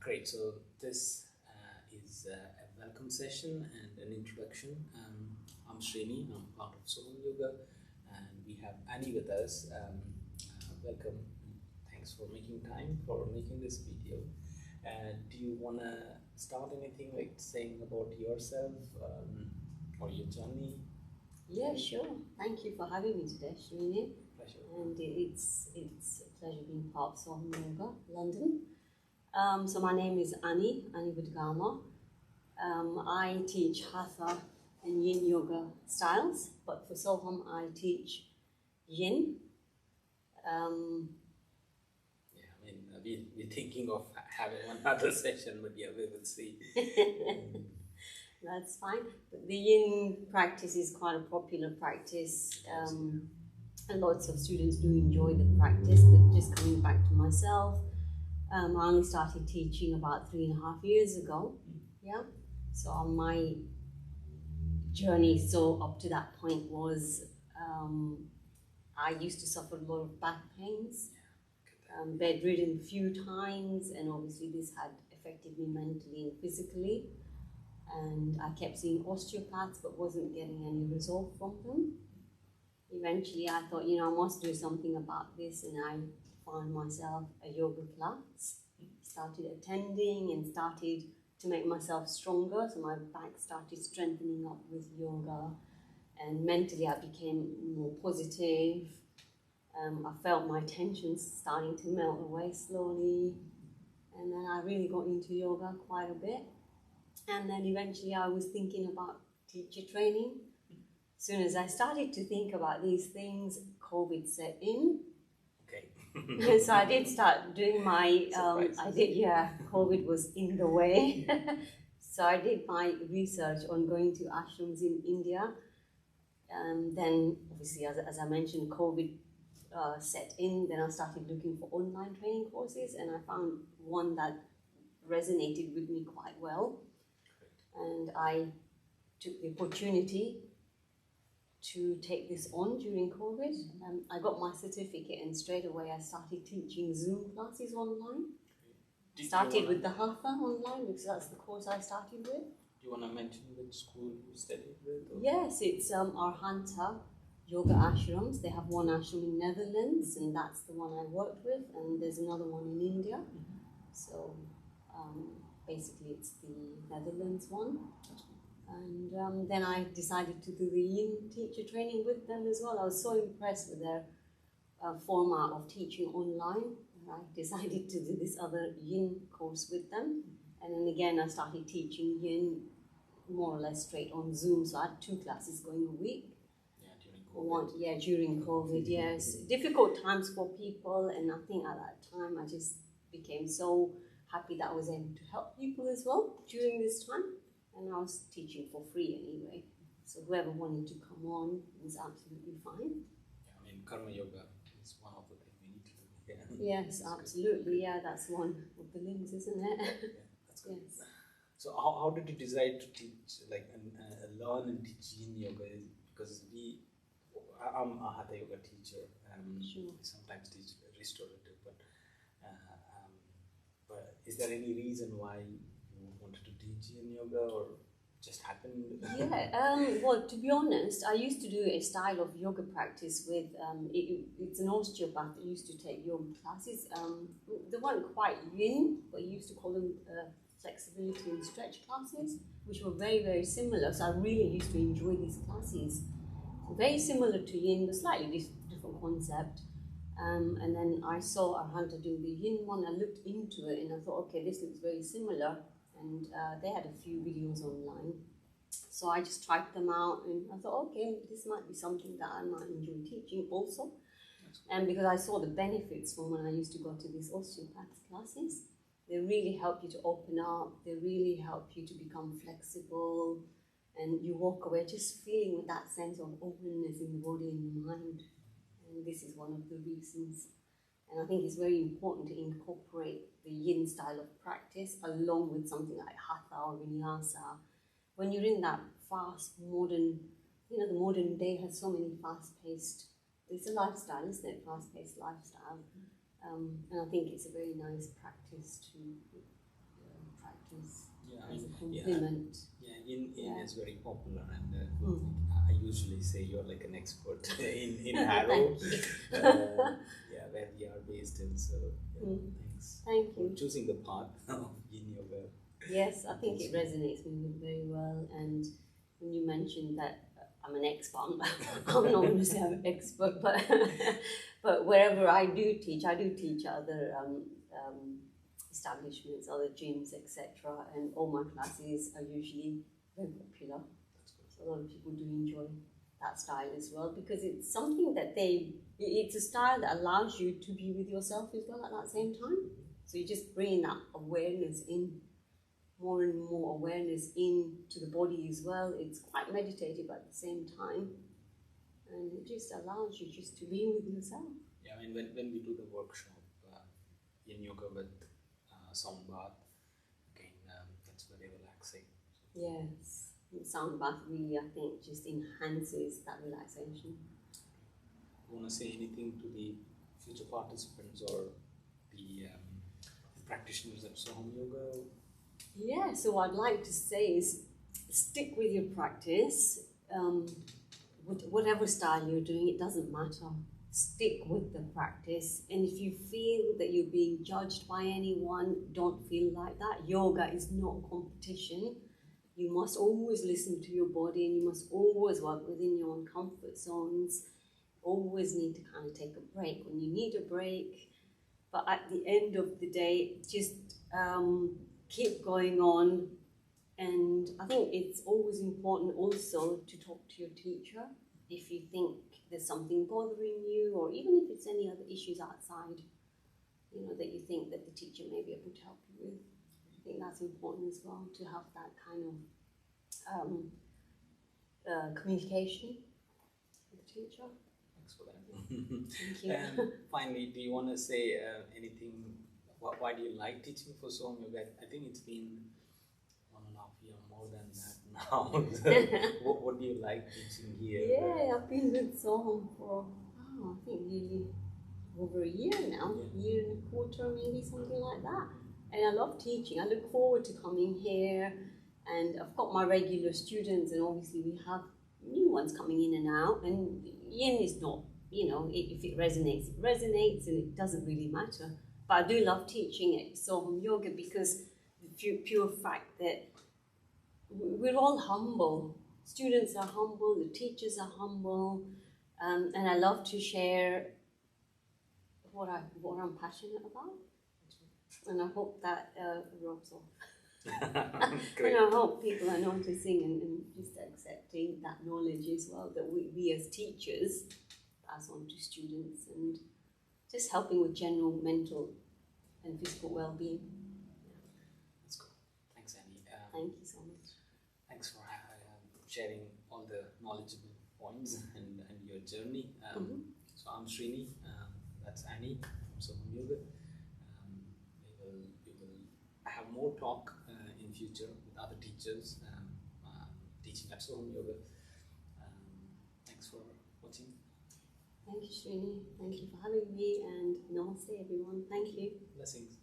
Great. So this is a welcome session and an introduction. I'm Srini. I'm part of Soham Yoga, and we have Annie with us. Welcome. Thanks for making time for making this video. Do you want to start anything like saying about yourself or your journey? Yeah, sure. Thank you for having me today, Srini. Pleasure. And it's a pleasure being part of Soham Yoga, London. So my name is Annie Vadgama. I teach Hatha and Yin Yoga styles, but for Soham I teach Yin. We're thinking of having another session, but yeah, we will see. That's fine. But the Yin practice is quite a popular practice. And lots of students do enjoy the practice, but just coming back to myself, I only started teaching about 3.5 years ago. Yeah. So on my journey, so up to that point was, I used to suffer a lot of back pains, bedridden a few times, and obviously this had affected me mentally and physically. And I kept seeing osteopaths, but wasn't getting any result from them. Eventually I thought, I must do something about this, and I found myself a yoga class, started attending and started to make myself stronger, so my back started strengthening up with yoga, and mentally I became more positive. I felt my tension starting to melt away slowly, and then I really got into yoga quite a bit, and then eventually I was thinking about teacher training. As soon as I started to think about these things, COVID set in. Okay. So I did start doing my, COVID was in the way. So I did my research on going to ashrams in India. Then obviously, as I mentioned, COVID set in. Then I started looking for online training courses, and I found one that resonated with me quite well. And I took the opportunity to take this on during COVID. I got my certificate, and straight away I started teaching Zoom classes online. Started with the Hatha online, because that's the course I started with. Do you want to mention which school you studied with? Or? Yes, it's Arhanta Yoga Ashrams. They have one ashram in Netherlands, and that's the one I worked with, and there's another one in India. So basically it's the Netherlands one. And then I decided to do the Yin teacher training with them as well. I was so impressed with their format of teaching online. I decided to do this other Yin course with them. And then again, I started teaching Yin more or less straight on Zoom. So I had 2 classes going a week. During COVID, yes. Difficult times for people, and I think at that time I just became so happy that I was able to help people as well during this time. And I was teaching for free anyway. So whoever wanted to come on was absolutely fine. Yeah, Karma Yoga is one of the things we need to do. Yeah. Yes, absolutely. Yeah, that's one of the limbs, isn't it? Yeah, that's good. Yes. So how did you decide to teach, learn and teach Yin Yoga? Because I'm a Hatha Yoga teacher. Sure. We sometimes teach restorative, but is there any reason why you wanted to teach Yin Yoga, or just happened? Yeah, well, to be honest, I used to do a style of yoga practice with, it's an osteopath that used to take yoga classes. They weren't quite yin, but you used to call them flexibility and stretch classes, which were very, very similar. So I really used to enjoy these classes. Very similar to yin, but slightly different concept. And then I saw Arhanta do the Yin one. I looked into it and I thought, okay, this looks very similar. And they had a few videos online. So I just tried them out, and I thought, okay, this might be something that I might enjoy teaching also. And because I saw the benefits from when I used to go to these osteopath classes. They really help you to open up. They really help you to become flexible. And you walk away just feeling with that sense of openness in the body and the mind. And this is one of the reasons. And I think it's very important to incorporate the Yin style of practice along with something like Hatha or Vinyasa. When you're in that fast, modern, the modern day has so many fast-paced, it's a lifestyle, isn't it? Fast-paced lifestyle. And I think it's a very nice practice to practice Yeah, as a yeah, complement. yeah. Yin Yeah. is very popular, and Mm. I usually say you're like an expert in Harrow. Thank you. Yeah, where we are based in. So yeah, thanks Thank for you. choosing the path of Yin Yoga. Yes, I think it resonates with me very well. And when you mentioned that I'm an expert, I'm not going to say I'm an expert, but but wherever I do teach other establishments, other gyms, etc. And all my classes are usually very popular. So a lot of people do enjoy that style as well, because it's something that it's a style that allows you to be with yourself as well at that same time. So you just bring that awareness in, more and more awareness into the body as well. It's quite meditative at the same time, and it just allows you just to be with yourself. Yeah, I mean, when we do the workshop in yoga with sound bath, again, that's very relaxing. Yes, the sound bath really, I think, just enhances that relaxation. You want to say anything to the future participants or the practitioners at Soham Yoga? Yeah, so what I'd like to say is stick with your practice. Whatever style you're doing, it doesn't matter. Stick with the practice. And if you feel that you're being judged by anyone, don't feel like that. Yoga is not competition. You must always listen to your body, and you must always work within your own comfort zones. Always need to kind of take a break when you need a break. But at the end of the day, just keep going on. And I think it's always important also to talk to your teacher if you think there's something bothering you, or even if it's any other issues outside, that you think that the teacher may be able to help you with. I think that's important as well, to have that kind of communication with the teacher. Thanks for that. Thank you. And finally, do you want to say anything? Why do you like teaching for Soham Yoga? I think it's been 1.5 years, more than that now. What do you like teaching here? Yeah, I've been with Soham for, I think nearly over a year now, year and a quarter, maybe something like that. And I love teaching. I look forward to coming here, and I've got my regular students, and obviously we have new ones coming in and out. And Yin is not, if it resonates, it resonates, and it doesn't really matter. But I do love teaching at Soham Yoga because the pure fact that we're all humble. Students are humble, the teachers are humble, and I love to share what I'm passionate about. And I hope that rubs off. Great. And I hope people are noticing and just accepting that knowledge as well, that we as teachers pass on to students, and just helping with general mental and physical well-being. That's cool. Thanks, Annie. Thank you so much. Thanks for sharing all the knowledgeable points and your journey. So I'm Srini. That's Annie from Soham Yoga. We will have more talk in future with other teachers teaching at Soham Yoga. Thanks for watching. Thank you, Srini. Thank you for having me, and namaste, everyone. Thank you. Blessings.